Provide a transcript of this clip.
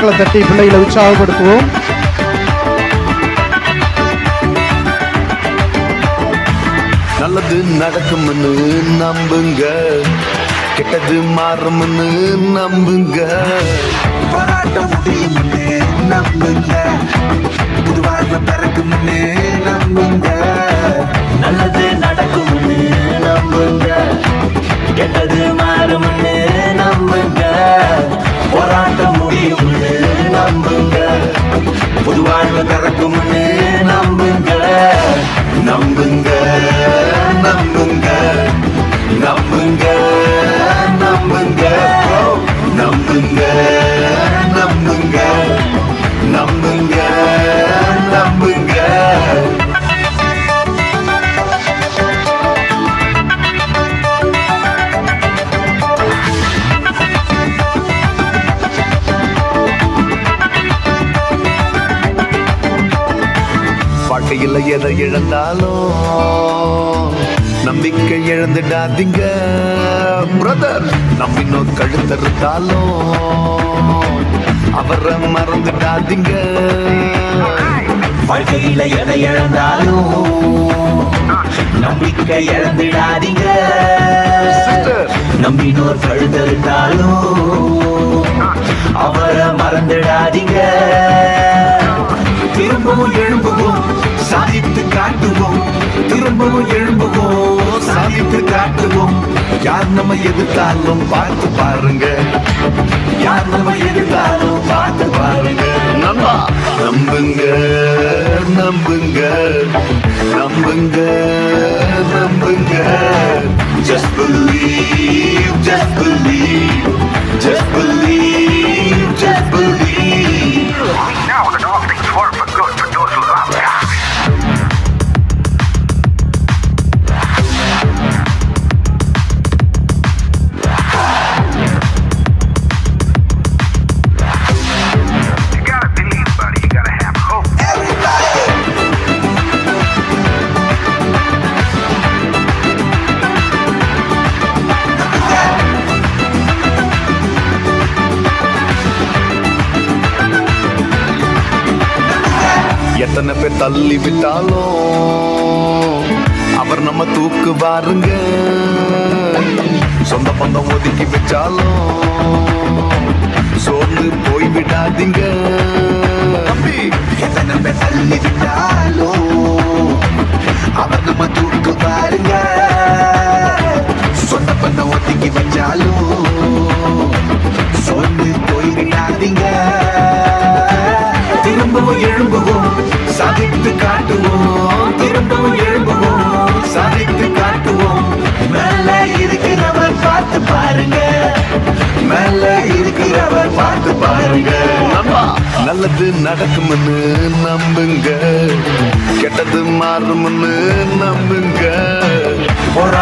கரங்களை தட்டி பிள்ளைகளை உற்சாகப்படுத்துவோம். நல்லது நடக்கும்னு நம்புங்க, கெட்டது மாறும்னு நம்புங்க. போராட்டம் முடியும்னு நம்புங்க, புது வாழ்வு பிறக்கும்னு நம்புங்க. நல்லது நடக்கும்னு நம்புங்க, கெட்டது மாறும்னு நம்புங்க. போராட்டம் முடியும்னு நம்புங்க, புது வாழ்வு பிறக்கும்னு நம்புங்க. நம்புங்க நம்புங்க நம்புங்க நம்புங்க நம்புங்க நம்புங்க நம்புங்க நம்புங்க. வாழ்க்கையில் எதை இழந்தாலும் நம்பிக்கை இழந்துடாதீங்க பிரதர். நம்பினோர் கழுத்தறுத்தாலும் அவரை மறந்துடாதீங்க. வாழ்க்கையில எதை இழந்தாலும் நம்பிக்கை இழந்துடாதீங்க. நம்பினோர் கழுத்தறுத்தாலும் அவரை மறந்துடாதீங்க. திரும்பவும் எழும்புவோம், சாதித்து காட்டுவோம். திரும்பவும் எழும்புவோம், சாதித்து காட்டுவோம். யார் நம்ம எதிர்த்தாலும் பார்த்து பாருங்க, யார் நம்ம எதிர்த்தாலும் பார்த்து பாருங்க. நம்பா நம்புங்க நம்புங்க நம்புங்க நம்புங்க. Just believe, just believe, just believe, just believe. Now that all things work for good for those who love God. You gotta believe, buddy. You gotta have hope. எத்தனை பேர் தள்ளி விட்டாலும் அவர் நம்ம தூக்கு பாருங்க. சொந்த பந்தம் ஒதுக்கி வச்சாலும் சோர்ந்து போய் விடாதீங்க. எத்தனை பேர் தள்ளி விட்டாலும் அவர் நம்ம தூக்கு பாருங்க. சொந்த பண்ண ஒதுக்கி வச்சாலும் சொந்து போய் விடாதீங்க. திரும்பவும் எழும்புவோம், சாதித்து காட்டுவோம். திரும்பவும் எழும்புவோம், சாதித்து காட்டுவோம். மேல இருக்கிறவர் பார்த்து பாருங்க, மேல இருக்கிறவர் பார்த்து பாருங்க. நல்லது நடக்கும்னு நம்புங்க, கெட்டது மாறும்னு நம்புங்க. போராட்டம்